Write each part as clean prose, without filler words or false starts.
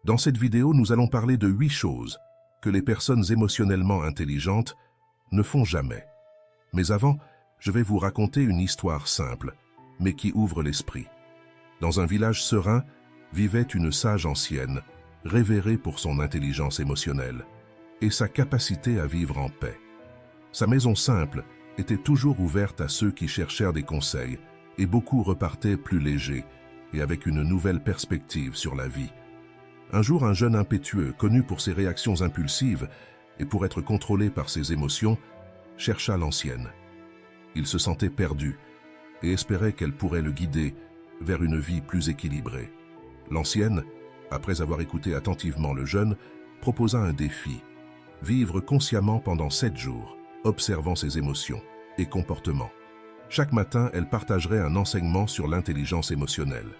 Dans cette vidéo, nous allons parler de 8 choses que les personnes émotionnellement intelligentes ne font jamais. Mais avant, je vais vous raconter une histoire simple, mais qui ouvre l'esprit. Dans un village serein, vivait une sage ancienne, révérée pour son intelligence émotionnelle et sa capacité à vivre en paix. Sa maison simple était toujours ouverte à ceux qui cherchèrent des conseils, et beaucoup repartaient plus légers et avec une nouvelle perspective sur la vie. Un jour, un jeune impétueux, connu pour ses réactions impulsives et pour être contrôlé par ses émotions, chercha l'ancienne. Il se sentait perdu et espérait qu'elle pourrait le guider vers une vie plus équilibrée. L'ancienne, après avoir écouté attentivement le jeune, proposa un défi: vivre consciemment pendant 7 jours, observant ses émotions et comportements. Chaque matin, elle partagerait un enseignement sur l'intelligence émotionnelle.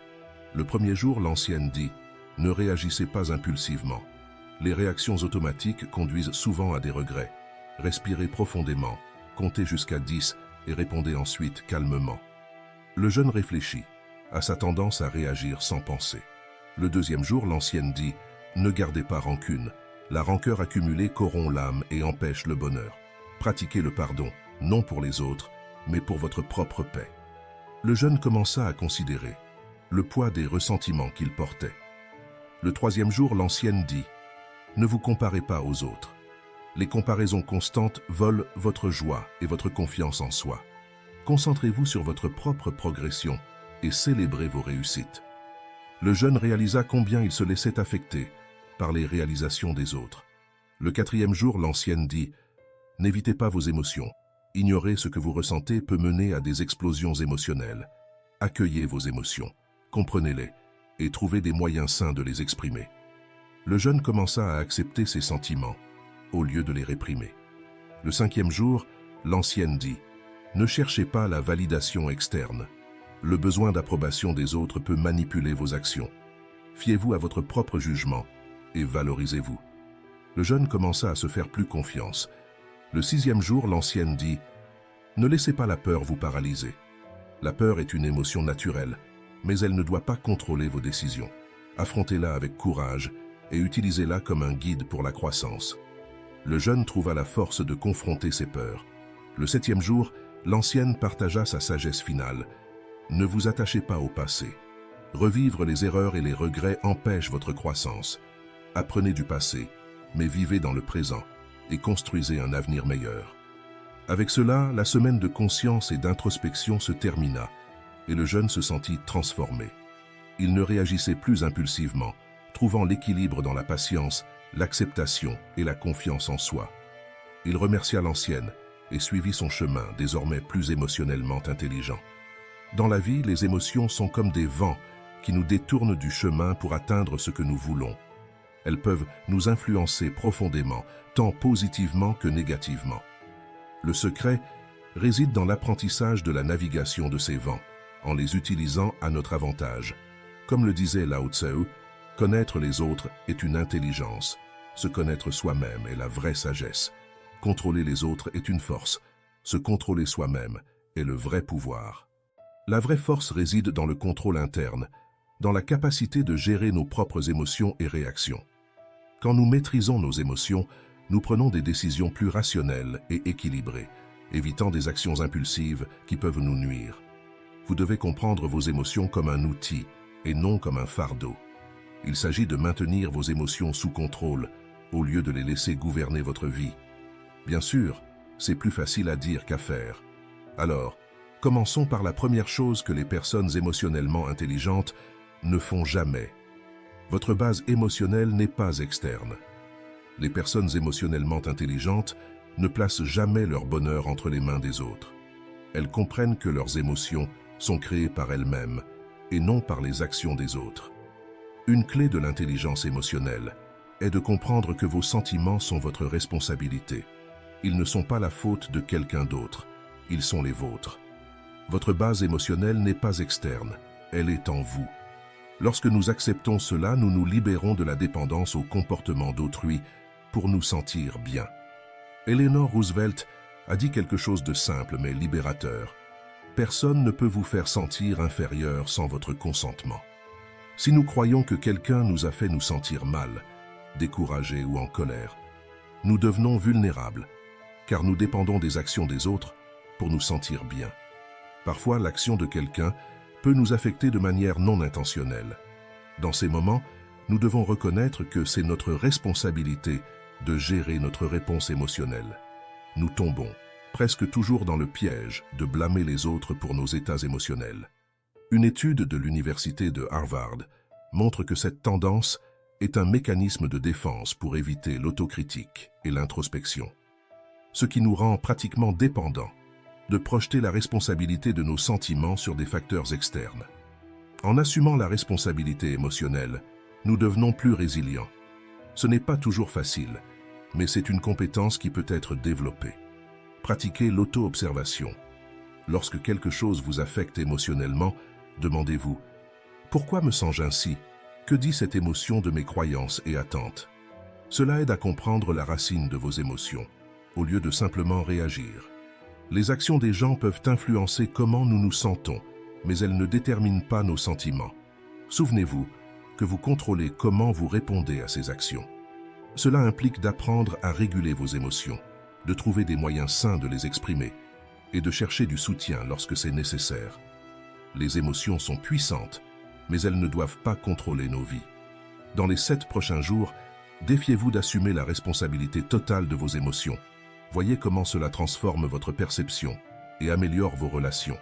Le premier jour, l'ancienne dit: ne réagissez pas impulsivement. Les réactions automatiques conduisent souvent à des regrets. Respirez profondément, comptez jusqu'à 10 et répondez ensuite calmement. Le jeune réfléchit à sa tendance à réagir sans penser. Le deuxième jour, l'ancienne dit: ne gardez pas rancune. La rancœur accumulée corrompt l'âme et empêche le bonheur. Pratiquez le pardon, non pour les autres, mais pour votre propre paix. Le jeune commença à considérer le poids des ressentiments qu'il portait. Le troisième jour, l'ancienne dit: ne vous comparez pas aux autres. Les comparaisons constantes volent votre joie et votre confiance en soi. Concentrez-vous sur votre propre progression et célébrez vos réussites. Le jeune réalisa combien il se laissait affecter par les réalisations des autres. Le quatrième jour, l'ancienne dit: n'évitez pas vos émotions. Ignorer ce que vous ressentez peut mener à des explosions émotionnelles. Accueillez vos émotions, comprenez-les et trouvez des moyens sains de les exprimer. Le jeune commença à accepter ses sentiments, au lieu de les réprimer. Le cinquième jour, l'ancienne dit: ne cherchez pas la validation externe. Le besoin d'approbation des autres peut manipuler vos actions. Fiez-vous à votre propre jugement et valorisez-vous. Le jeune commença à se faire plus confiance. Le sixième jour, l'ancienne dit: ne laissez pas la peur vous paralyser. La peur est une émotion naturelle, mais elle ne doit pas contrôler vos décisions. Affrontez-la avec courage et utilisez-la comme un guide pour la croissance. Le jeune trouva la force de confronter ses peurs. Le septième jour, l'ancienne partagea sa sagesse finale: ne vous attachez pas au passé. Revivre les erreurs et les regrets empêche votre croissance. Apprenez du passé, mais vivez dans le présent et construisez un avenir meilleur. Avec cela, la semaine de conscience et d'introspection se termina et le jeune se sentit transformé. Il ne réagissait plus impulsivement, trouvant l'équilibre dans la patience, l'acceptation et la confiance en soi. Il remercia l'ancienne et suivit son chemin, désormais plus émotionnellement intelligent. Dans la vie, les émotions sont comme des vents qui nous détournent du chemin pour atteindre ce que nous voulons. Elles peuvent nous influencer profondément, tant positivement que négativement. Le secret réside dans l'apprentissage de la navigation de ces vents, en les utilisant à notre avantage. Comme le disait Lao Tzu, connaître les autres est une intelligence. Se connaître soi-même est la vraie sagesse. Contrôler les autres est une force. Se contrôler soi-même est le vrai pouvoir. La vraie force réside dans le contrôle interne, dans la capacité de gérer nos propres émotions et réactions. Quand nous maîtrisons nos émotions, nous prenons des décisions plus rationnelles et équilibrées, évitant des actions impulsives qui peuvent nous nuire. Vous devez comprendre vos émotions comme un outil et non comme un fardeau. Il s'agit de maintenir vos émotions sous contrôle au lieu de les laisser gouverner votre vie. Bien sûr, c'est plus facile à dire qu'à faire. Alors, commençons par la première chose que les personnes émotionnellement intelligentes ne font jamais. Votre base émotionnelle n'est pas externe. Les personnes émotionnellement intelligentes ne placent jamais leur bonheur entre les mains des autres. Elles comprennent que leurs émotions sont créées par elles-mêmes et non par les actions des autres. Une clé de l'intelligence émotionnelle est de comprendre que vos sentiments sont votre responsabilité. Ils ne sont pas la faute de quelqu'un d'autre, ils sont les vôtres. Votre base émotionnelle n'est pas externe, elle est en vous. Lorsque nous acceptons cela, nous nous libérons de la dépendance au comportement d'autrui pour nous sentir bien. Eleanor Roosevelt a dit quelque chose de simple mais libérateur. Personne ne peut vous faire sentir inférieur sans votre consentement. Si nous croyons que quelqu'un nous a fait nous sentir mal, découragés ou en colère, nous devenons vulnérables, car nous dépendons des actions des autres pour nous sentir bien. Parfois, l'action de quelqu'un peut nous affecter de manière non intentionnelle. Dans ces moments, nous devons reconnaître que c'est notre responsabilité de gérer notre réponse émotionnelle. Nous tombons presque toujours dans le piège de blâmer les autres pour nos états émotionnels. Une étude de l'université de Harvard montre que cette tendance est un mécanisme de défense pour éviter l'autocritique et l'introspection, ce qui nous rend pratiquement dépendants de projeter la responsabilité de nos sentiments sur des facteurs externes. En assumant la responsabilité émotionnelle, nous devenons plus résilients. Ce n'est pas toujours facile, mais c'est une compétence qui peut être développée. Pratiquez l'auto-observation. Lorsque quelque chose vous affecte émotionnellement, demandez-vous « Pourquoi me sens-je ainsi ? Que dit cette émotion de mes croyances et attentes ?» Cela aide à comprendre la racine de vos émotions, au lieu de simplement réagir. Les actions des gens peuvent influencer comment nous nous sentons, mais elles ne déterminent pas nos sentiments. Souvenez-vous que vous contrôlez comment vous répondez à ces actions. Cela implique d'apprendre à réguler vos émotions, de trouver des moyens sains de les exprimer et de chercher du soutien lorsque c'est nécessaire. Les émotions sont puissantes, mais elles ne doivent pas contrôler nos vies. Dans les 7 prochains jours, défiez-vous d'assumer la responsabilité totale de vos émotions. Voyez comment cela transforme votre perception et améliore vos relations.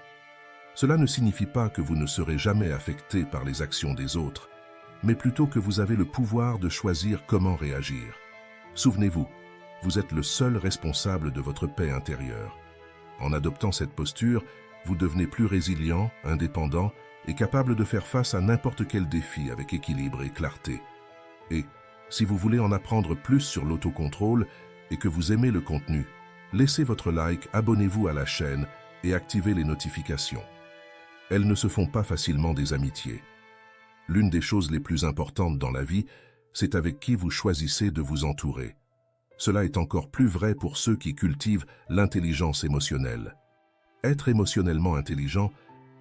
Cela ne signifie pas que vous ne serez jamais affecté par les actions des autres, mais plutôt que vous avez le pouvoir de choisir comment réagir. Souvenez-vous, vous êtes le seul responsable de votre paix intérieure. En adoptant cette posture, vous devenez plus résilient, indépendant et capable de faire face à n'importe quel défi avec équilibre et clarté. Et, si vous voulez en apprendre plus sur l'autocontrôle et que vous aimez le contenu, laissez votre like, abonnez-vous à la chaîne et activez les notifications. Elles ne se font pas facilement des amitiés. L'une des choses les plus importantes dans la vie, c'est avec qui vous choisissez de vous entourer. Cela est encore plus vrai pour ceux qui cultivent l'intelligence émotionnelle. Être émotionnellement intelligent,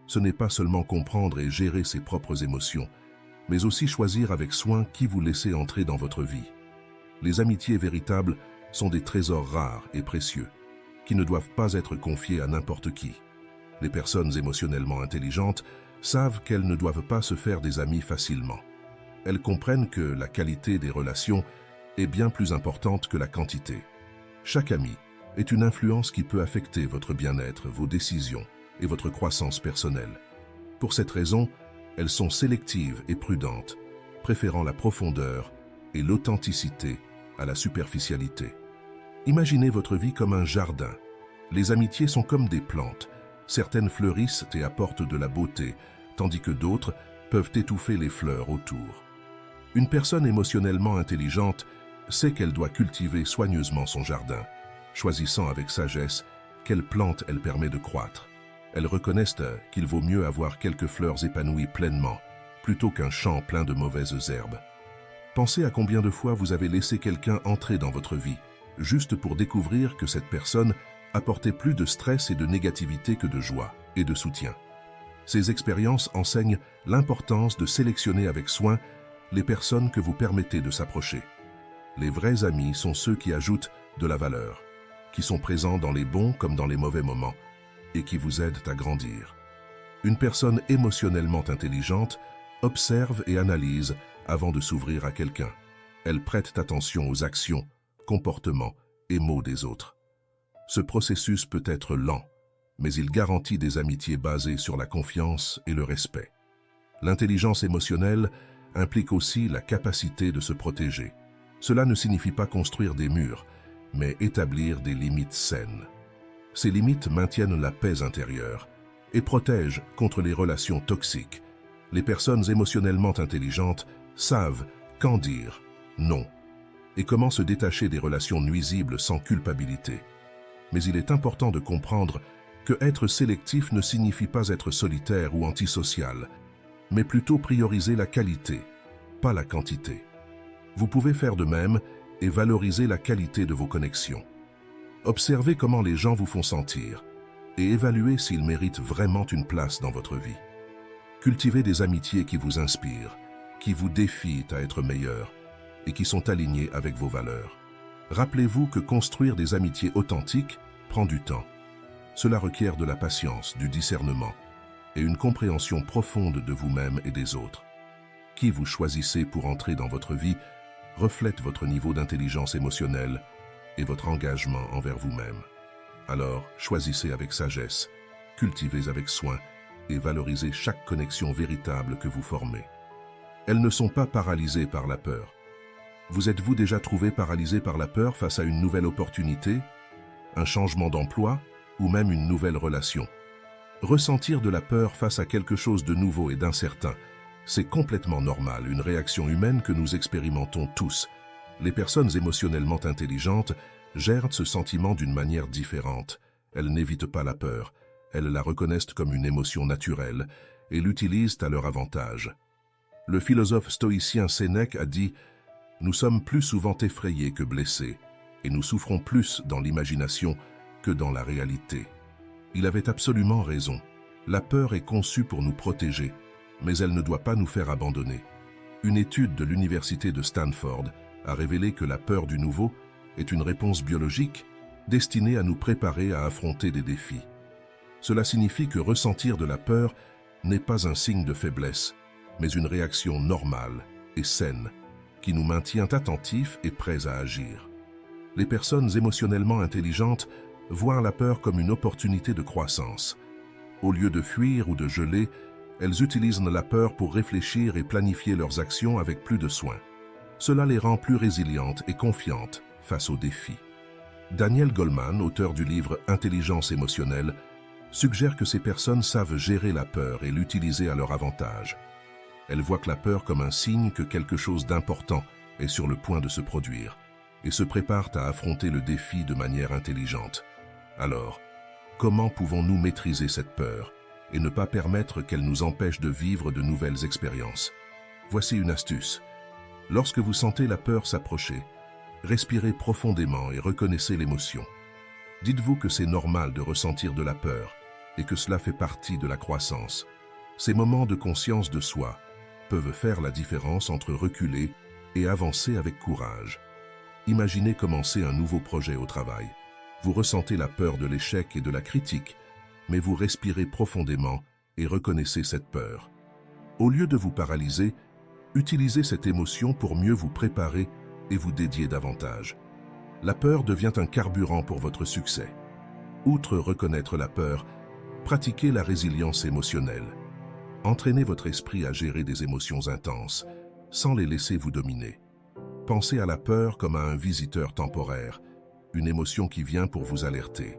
ce n'est pas seulement comprendre et gérer ses propres émotions, mais aussi choisir avec soin qui vous laissez entrer dans votre vie. Les amitiés véritables sont des trésors rares et précieux, qui ne doivent pas être confiés à n'importe qui. Les personnes émotionnellement intelligentes savent qu'elles ne doivent pas se faire des amis facilement. Elles comprennent que la qualité des relations est bien plus importante que la quantité. Chaque ami est une influence qui peut affecter votre bien-être, vos décisions et votre croissance personnelle. Pour cette raison, elles sont sélectives et prudentes, préférant la profondeur et l'authenticité à la superficialité. Imaginez votre vie comme un jardin. Les amitiés sont comme des plantes. Certaines fleurissent et apportent de la beauté, tandis que d'autres peuvent étouffer les fleurs autour. Une personne émotionnellement intelligente sait qu'elle doit cultiver soigneusement son jardin, choisissant avec sagesse quelle plante elle permet de croître. Elles reconnaissent qu'il vaut mieux avoir quelques fleurs épanouies pleinement, plutôt qu'un champ plein de mauvaises herbes. Pensez à combien de fois vous avez laissé quelqu'un entrer dans votre vie, juste pour découvrir que cette personne apportait plus de stress et de négativité que de joie et de soutien. Ces expériences enseignent l'importance de sélectionner avec soin les personnes que vous permettez de s'approcher. Les vrais amis sont ceux qui ajoutent de la valeur, qui sont présents dans les bons comme dans les mauvais moments, et qui vous aident à grandir. Une personne émotionnellement intelligente observe et analyse avant de s'ouvrir à quelqu'un. Elle prête attention aux actions, comportements et mots des autres. Ce processus peut être lent, mais il garantit des amitiés basées sur la confiance et le respect. L'intelligence émotionnelle implique aussi la capacité de se protéger. Cela ne signifie pas construire des murs, mais établir des limites saines. Ces limites maintiennent la paix intérieure et protègent contre les relations toxiques. Les personnes émotionnellement intelligentes savent quand dire non et comment se détacher des relations nuisibles sans culpabilité. Mais il est important de comprendre que être sélectif ne signifie pas être solitaire ou antisocial, mais plutôt prioriser la qualité, pas la quantité. Vous pouvez faire de même et valoriser la qualité de vos connexions. Observez comment les gens vous font sentir et évaluez s'ils méritent vraiment une place dans votre vie. Cultivez des amitiés qui vous inspirent, qui vous défient à être meilleur et qui sont alignées avec vos valeurs. Rappelez-vous que construire des amitiés authentiques prend du temps. Cela requiert de la patience, du discernement et une compréhension profonde de vous-même et des autres. Qui vous choisissez pour entrer dans votre vie reflète votre niveau d'intelligence émotionnelle et votre engagement envers vous-même. Alors, choisissez avec sagesse, cultivez avec soin et valorisez chaque connexion véritable que vous formez. Elles ne sont pas paralysées par la peur. Vous êtes-vous déjà trouvé paralysé par la peur face à une nouvelle opportunité, un changement d'emploi ou même une nouvelle relation? Ressentir de la peur face à quelque chose de nouveau et d'incertain, c'est complètement normal, une réaction humaine que nous expérimentons tous. Les personnes émotionnellement intelligentes gèrent ce sentiment d'une manière différente. Elles n'évitent pas la peur, elles la reconnaissent comme une émotion naturelle et l'utilisent à leur avantage. Le philosophe stoïcien Sénèque a dit « Nous sommes plus souvent effrayés que blessés, et nous souffrons plus dans l'imagination que dans la réalité. » Il avait absolument raison. La peur est conçue pour nous protéger, mais elle ne doit pas nous faire abandonner. Une étude de l'université de Stanford a révélé que la peur du nouveau est une réponse biologique destinée à nous préparer à affronter des défis. Cela signifie que ressentir de la peur n'est pas un signe de faiblesse, mais une réaction normale et saine qui nous maintient attentifs et prêts à agir. Les personnes émotionnellement intelligentes voient la peur comme une opportunité de croissance. Au lieu de fuir ou de geler, elles utilisent la peur pour réfléchir et planifier leurs actions avec plus de soin. Cela les rend plus résilientes et confiantes face aux défis. Daniel Goleman, auteur du livre « Intelligence émotionnelle », suggère que ces personnes savent gérer la peur et l'utiliser à leur avantage. Elles voient la peur comme un signe que quelque chose d'important est sur le point de se produire et se préparent à affronter le défi de manière intelligente. Alors, comment pouvons-nous maîtriser cette peur et ne pas permettre qu'elle nous empêche de vivre de nouvelles expériences? Voici une astuce. Lorsque vous sentez la peur s'approcher, respirez profondément et reconnaissez l'émotion. Dites-vous que c'est normal de ressentir de la peur et que cela fait partie de la croissance. Ces moments de conscience de soi peuvent faire la différence entre reculer et avancer avec courage. Imaginez commencer un nouveau projet au travail. Vous ressentez la peur de l'échec et de la critique, mais vous respirez profondément et reconnaissez cette peur. Au lieu de vous paralyser, utilisez cette émotion pour mieux vous préparer et vous dédier davantage. La peur devient un carburant pour votre succès. Outre reconnaître la peur, pratiquez la résilience émotionnelle. Entraînez votre esprit à gérer des émotions intenses, sans les laisser vous dominer. Pensez à la peur comme à un visiteur temporaire, une émotion qui vient pour vous alerter,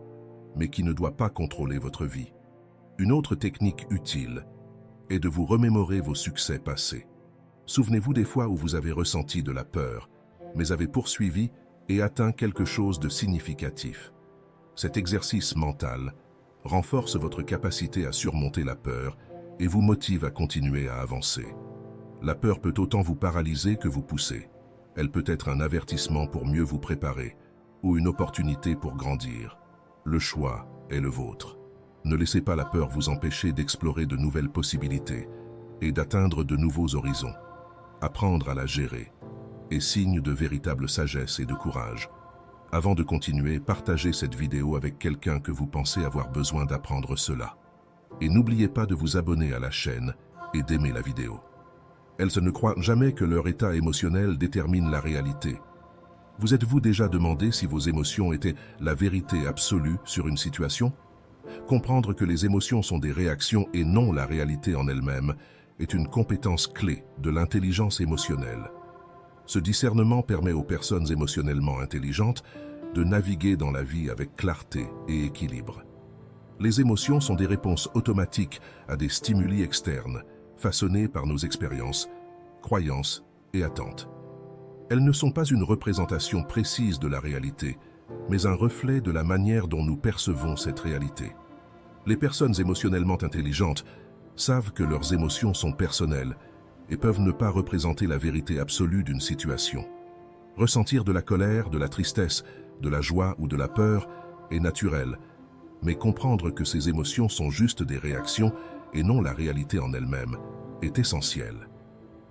mais qui ne doit pas contrôler votre vie. Une autre technique utile est de vous remémorer vos succès passés. Souvenez-vous des fois où vous avez ressenti de la peur, mais avez poursuivi et atteint quelque chose de significatif. Cet exercice mental renforce votre capacité à surmonter la peur et vous motive à continuer à avancer. La peur peut autant vous paralyser que vous pousser. Elle peut être un avertissement pour mieux vous préparer ou une opportunité pour grandir. Le choix est le vôtre. Ne laissez pas la peur vous empêcher d'explorer de nouvelles possibilités et d'atteindre de nouveaux horizons. Apprendre à la gérer est signe de véritable sagesse et de courage. Avant de continuer, partagez cette vidéo avec quelqu'un que vous pensez avoir besoin d'apprendre cela. Et n'oubliez pas de vous abonner à la chaîne et d'aimer la vidéo. Elles ne croient jamais que leur état émotionnel détermine la réalité. Vous êtes-vous déjà demandé si vos émotions étaient la vérité absolue sur une situation? Comprendre que les émotions sont des réactions et non la réalité en elle-même est une compétence clé de l'intelligence émotionnelle. Ce discernement permet aux personnes émotionnellement intelligentes de naviguer dans la vie avec clarté et équilibre. Les émotions sont des réponses automatiques à des stimuli externes, façonnés par nos expériences, croyances et attentes. Elles ne sont pas une représentation précise de la réalité, mais un reflet de la manière dont nous percevons cette réalité. Les personnes émotionnellement intelligentes savent que leurs émotions sont personnelles et peuvent ne pas représenter la vérité absolue d'une situation. Ressentir de la colère, de la tristesse, de la joie ou de la peur est naturel, mais comprendre que ces émotions sont juste des réactions et non la réalité en elle-même, est essentielle.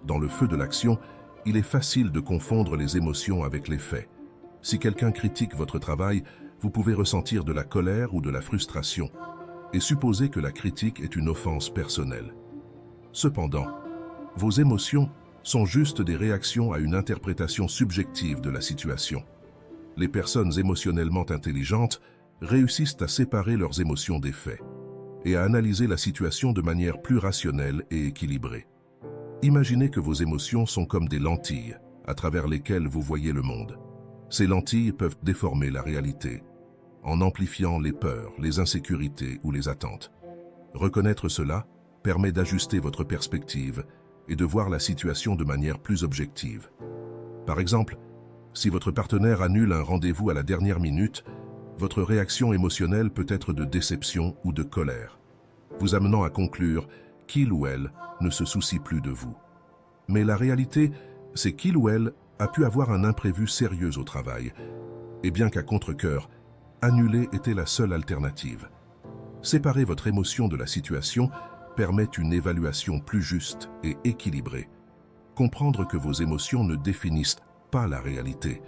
Dans le feu de l'action, il est facile de confondre les émotions avec les faits. Si quelqu'un critique votre travail, vous pouvez ressentir de la colère ou de la frustration et supposer que la critique est une offense personnelle. Cependant, vos émotions sont juste des réactions à une interprétation subjective de la situation. Les personnes émotionnellement intelligentes réussissent à séparer leurs émotions des faits et à analyser la situation de manière plus rationnelle et équilibrée. Imaginez que vos émotions sont comme des lentilles à travers lesquelles vous voyez le monde. Ces lentilles peuvent déformer la réalité en amplifiant les peurs, les insécurités ou les attentes. Reconnaître cela permet d'ajuster votre perspective et de voir la situation de manière plus objective. Par exemple, si votre partenaire annule un rendez-vous à la dernière minute, votre réaction émotionnelle peut être de déception ou de colère, vous amenant à conclure qu'il ou elle ne se soucie plus de vous. Mais la réalité, c'est qu'il ou elle a pu avoir un imprévu sérieux au travail, et bien qu'à contre-cœur, annuler était la seule alternative. Séparer votre émotion de la situation permet une évaluation plus juste et équilibrée. Comprendre que vos émotions ne définissent pas la réalité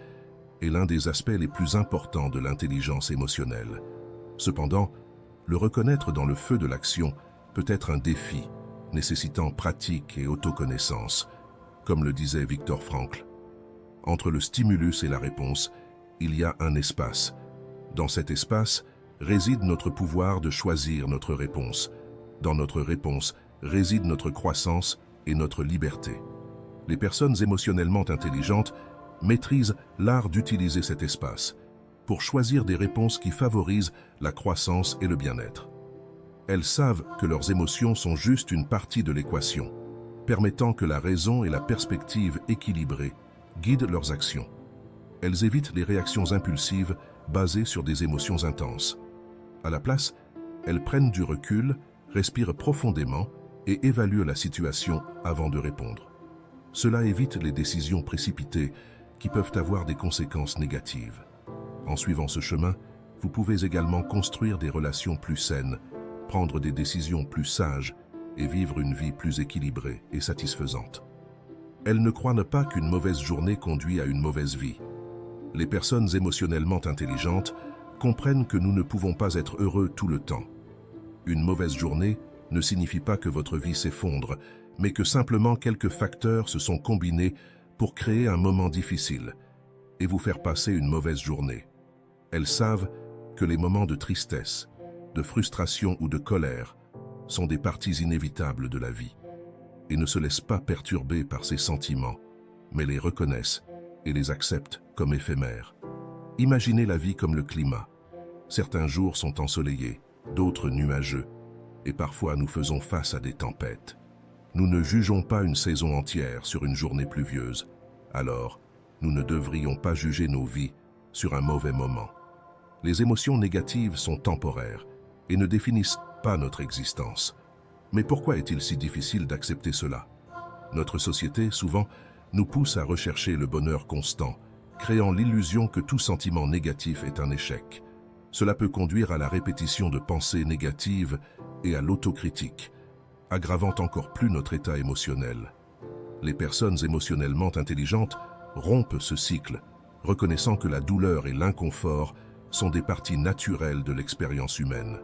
est l'un des aspects les plus importants de l'intelligence émotionnelle. Cependant, le reconnaître dans le feu de l'action peut être un défi, nécessitant pratique et autoconnaissance, comme le disait Viktor Frankl. Entre le stimulus et la réponse, il y a un espace. Dans cet espace réside notre pouvoir de choisir notre réponse. Dans notre réponse réside notre croissance et notre liberté. Les personnes émotionnellement intelligentes maîtrisent l'art d'utiliser cet espace pour choisir des réponses qui favorisent la croissance et le bien-être. Elles savent que leurs émotions sont juste une partie de l'équation, permettant que la raison et la perspective équilibrée guident leurs actions. Elles évitent les réactions impulsives basées sur des émotions intenses. À la place, elles prennent du recul, respirent profondément et évaluent la situation avant de répondre. Cela évite les décisions précipitées qui peuvent avoir des conséquences négatives. En suivant ce chemin, vous pouvez également construire des relations plus saines, prendre des décisions plus sages et vivre une vie plus équilibrée et satisfaisante. Elles ne croient pas qu'une mauvaise journée conduit à une mauvaise vie. Les personnes émotionnellement intelligentes comprennent que nous ne pouvons pas être heureux tout le temps. Une mauvaise journée ne signifie pas que votre vie s'effondre, mais que simplement quelques facteurs se sont combinés pour créer un moment difficile et vous faire passer une mauvaise journée. Elles savent que les moments de tristesse, de frustration ou de colère sont des parties inévitables de la vie et ne se laissent pas perturber par ces sentiments, mais les reconnaissent et les acceptent comme éphémères. Imaginez la vie comme le climat. Certains jours sont ensoleillés, d'autres nuageux, et parfois nous faisons face à des tempêtes. Nous ne jugeons pas une saison entière sur une journée pluvieuse, alors nous ne devrions pas juger nos vies sur un mauvais moment. Les émotions négatives sont temporaires et ne définissent pas notre existence. Mais pourquoi est-il si difficile d'accepter cela? Notre société, souvent, nous pousse à rechercher le bonheur constant, créant l'illusion que tout sentiment négatif est un échec. Cela peut conduire à la répétition de pensées négatives et à l'autocritique, aggravant encore plus notre état émotionnel. Les personnes émotionnellement intelligentes rompent ce cycle, reconnaissant que la douleur et l'inconfort sont des parties naturelles de l'expérience humaine.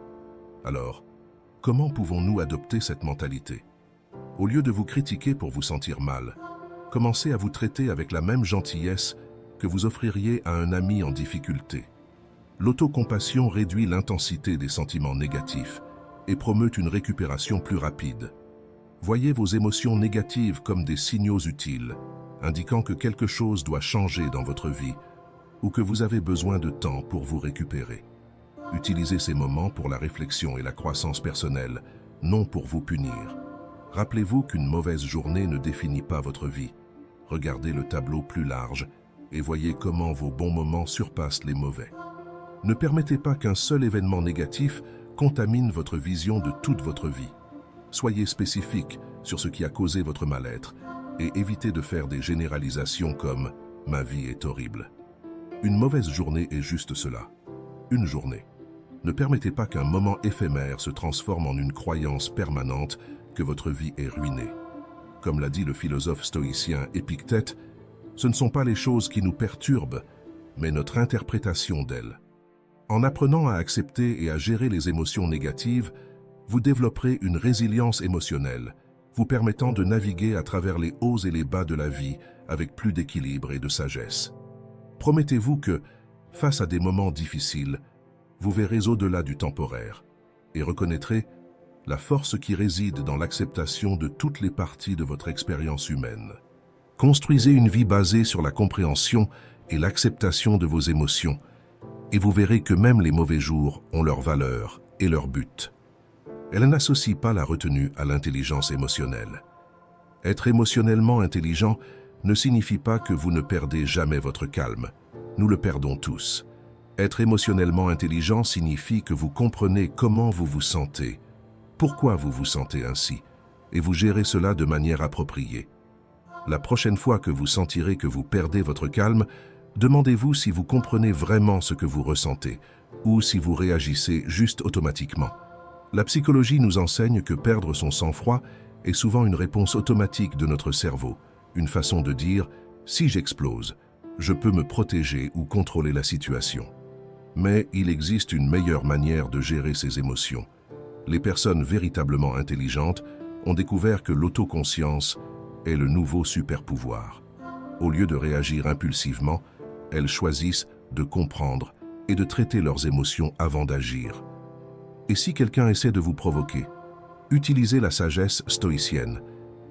Alors, comment pouvons-nous adopter cette mentalité? Au lieu de vous critiquer pour vous sentir mal, commencez à vous traiter avec la même gentillesse que vous offririez à un ami en difficulté. L'autocompassion réduit l'intensité des sentiments négatifs et promeut une récupération plus rapide. Voyez vos émotions négatives comme des signaux utiles, indiquant que quelque chose doit changer dans votre vie ou que vous avez besoin de temps pour vous récupérer. Utilisez ces moments pour la réflexion et la croissance personnelle, non pour vous punir. Rappelez-vous qu'une mauvaise journée ne définit pas votre vie. Regardez le tableau plus large et voyez comment vos bons moments surpassent les mauvais. Ne permettez pas qu'un seul événement négatif contamine votre vision de toute votre vie. Soyez spécifique sur ce qui a causé votre mal-être et évitez de faire des généralisations comme « ma vie est horrible ». Une mauvaise journée est juste cela, une journée. Ne permettez pas qu'un moment éphémère se transforme en une croyance permanente que votre vie est ruinée. Comme l'a dit le philosophe stoïcien Épictète, ce ne sont pas les choses qui nous perturbent, mais notre interprétation d'elles. En apprenant à accepter et à gérer les émotions négatives, vous développerez une résilience émotionnelle, vous permettant de naviguer à travers les hauts et les bas de la vie avec plus d'équilibre et de sagesse. Promettez-vous que, face à des moments difficiles, vous verrez au-delà du temporaire et reconnaîtrez la force qui réside dans l'acceptation de toutes les parties de votre expérience humaine. Construisez une vie basée sur la compréhension et l'acceptation de vos émotions, et vous verrez que même les mauvais jours ont leur valeur et leur but. Elle n'associe pas la retenue à l'intelligence émotionnelle. Être émotionnellement intelligent ne signifie pas que vous ne perdez jamais votre calme. Nous le perdons tous. Être émotionnellement intelligent signifie que vous comprenez comment vous vous sentez, pourquoi vous vous sentez ainsi, et vous gérez cela de manière appropriée. La prochaine fois que vous sentirez que vous perdez votre calme, demandez-vous si vous comprenez vraiment ce que vous ressentez, ou si vous réagissez juste automatiquement. La psychologie nous enseigne que perdre son sang-froid est souvent une réponse automatique de notre cerveau, une façon de dire « si j'explose, je peux me protéger ou contrôler la situation ». Mais il existe une meilleure manière de gérer ses émotions. Les personnes véritablement intelligentes ont découvert que l'autoconscience est le nouveau super-pouvoir. Au lieu de réagir impulsivement, elles choisissent de comprendre et de traiter leurs émotions avant d'agir. Et si quelqu'un essaie de vous provoquer, utilisez la sagesse stoïcienne.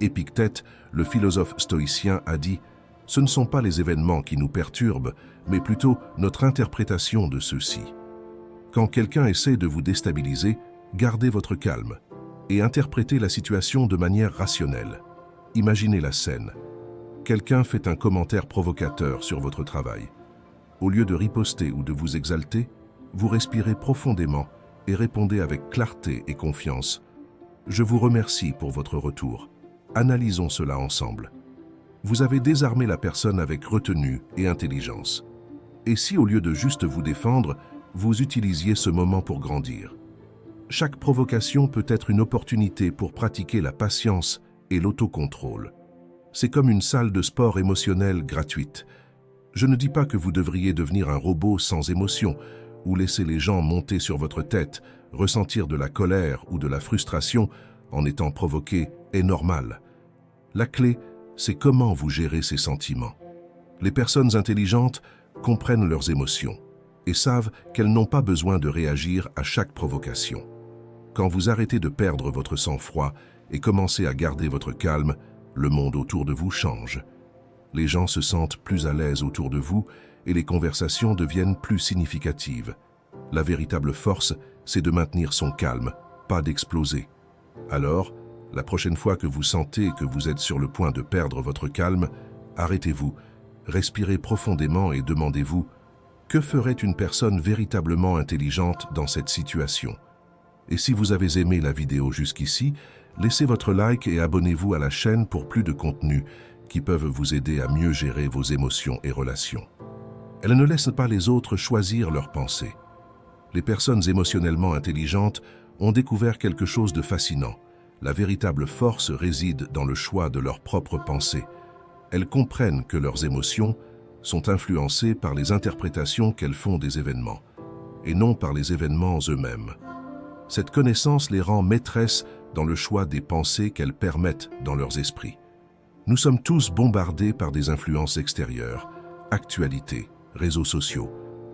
Épictète, le philosophe stoïcien, a dit « Ce ne sont pas les événements qui nous perturbent, mais plutôt notre interprétation de ceux-ci. » Quand quelqu'un essaie de vous déstabiliser, gardez votre calme et interprétez la situation de manière rationnelle. Imaginez la scène. Quelqu'un fait un commentaire provocateur sur votre travail. Au lieu de riposter ou de vous exalter, vous respirez profondément et répondez avec clarté et confiance. Je vous remercie pour votre retour. Analysons cela ensemble. Vous avez désarmé la personne avec retenue et intelligence. Et si au lieu de juste vous défendre, vous utilisiez ce moment pour grandir? Chaque provocation peut être une opportunité pour pratiquer la patience et l'autocontrôle. C'est comme une salle de sport émotionnelle gratuite. Je ne dis pas que vous devriez devenir un robot sans émotion ou laisser les gens monter sur votre tête, ressentir de la colère ou de la frustration en étant provoqué est normal. La clé, c'est comment vous gérez ces sentiments. Les personnes intelligentes comprennent leurs émotions et savent qu'elles n'ont pas besoin de réagir à chaque provocation. Quand vous arrêtez de perdre votre sang-froid et commencez à garder votre calme, le monde autour de vous change. Les gens se sentent plus à l'aise autour de vous et les conversations deviennent plus significatives. La véritable force, c'est de maintenir son calme, pas d'exploser. Alors, la prochaine fois que vous sentez que vous êtes sur le point de perdre votre calme, arrêtez-vous, respirez profondément et demandez-vous « Que ferait une personne véritablement intelligente dans cette situation ?» Et si vous avez aimé la vidéo jusqu'ici, laissez votre like et abonnez-vous à la chaîne pour plus de contenus qui peuvent vous aider à mieux gérer vos émotions et relations. Elles ne laissent pas les autres choisir leurs pensées. Les personnes émotionnellement intelligentes ont découvert quelque chose de fascinant. La véritable force réside dans le choix de leurs propres pensées. Elles comprennent que leurs émotions sont influencées par les interprétations qu'elles font des événements, et non par les événements eux-mêmes. Cette connaissance les rend maîtresses dans le choix des pensées qu'elles permettent dans leurs esprits. Nous sommes tous bombardés par des influences extérieures, actualités, réseaux sociaux,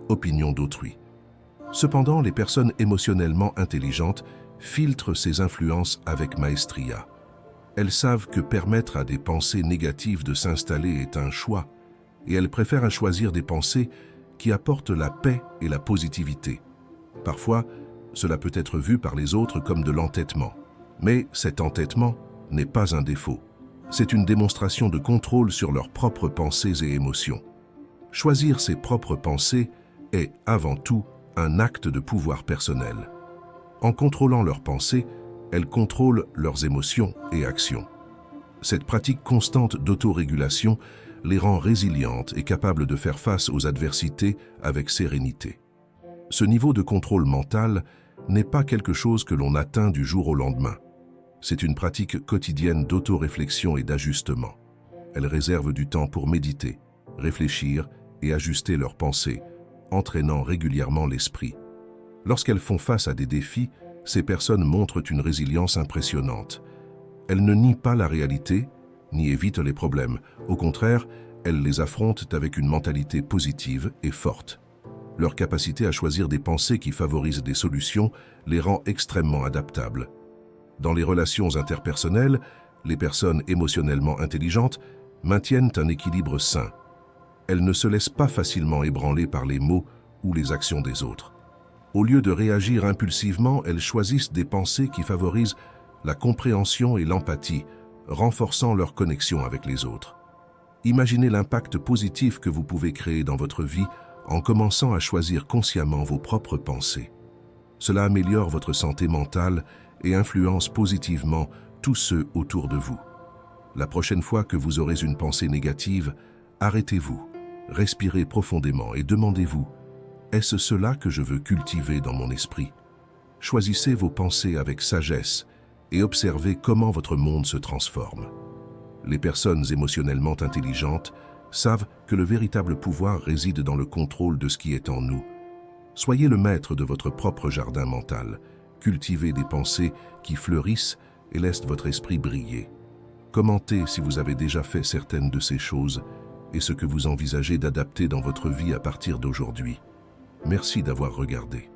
opinions d'autrui. Cependant, les personnes émotionnellement intelligentes filtrent ces influences avec maestria. Elles savent que permettre à des pensées négatives de s'installer est un choix, et elles préfèrent choisir des pensées qui apportent la paix et la positivité. Parfois, cela peut être vu par les autres comme de l'entêtement. Mais cet entêtement n'est pas un défaut. C'est une démonstration de contrôle sur leurs propres pensées et émotions. Choisir ses propres pensées est, avant tout, un acte de pouvoir personnel. En contrôlant leurs pensées, elles contrôlent leurs émotions et actions. Cette pratique constante d'autorégulation les rend résilientes et capables de faire face aux adversités avec sérénité. Ce niveau de contrôle mental n'est pas quelque chose que l'on atteint du jour au lendemain. C'est une pratique quotidienne d'auto-réflexion et d'ajustement. Elles réservent du temps pour méditer, réfléchir et ajuster leurs pensées, entraînant régulièrement l'esprit. Lorsqu'elles font face à des défis, ces personnes montrent une résilience impressionnante. Elles ne nient pas la réalité, ni évitent les problèmes. Au contraire, elles les affrontent avec une mentalité positive et forte. Leur capacité à choisir des pensées qui favorisent des solutions les rend extrêmement adaptables. Dans les relations interpersonnelles, les personnes émotionnellement intelligentes maintiennent un équilibre sain. Elles ne se laissent pas facilement ébranler par les mots ou les actions des autres. Au lieu de réagir impulsivement, elles choisissent des pensées qui favorisent la compréhension et l'empathie, renforçant leur connexion avec les autres. Imaginez l'impact positif que vous pouvez créer dans votre vie en commençant à choisir consciemment vos propres pensées. Cela améliore votre santé mentale et influence positivement tous ceux autour de vous. La prochaine fois que vous aurez une pensée négative, arrêtez-vous, respirez profondément et demandez-vous: est-ce cela que je veux cultiver dans mon esprit? Choisissez vos pensées avec sagesse et observez comment votre monde se transforme. Les personnes émotionnellement intelligentes savent que le véritable pouvoir réside dans le contrôle de ce qui est en nous. Soyez le maître de votre propre jardin mental. Cultivez des pensées qui fleurissent et laissent votre esprit briller. Commentez si vous avez déjà fait certaines de ces choses et ce que vous envisagez d'adapter dans votre vie à partir d'aujourd'hui. Merci d'avoir regardé.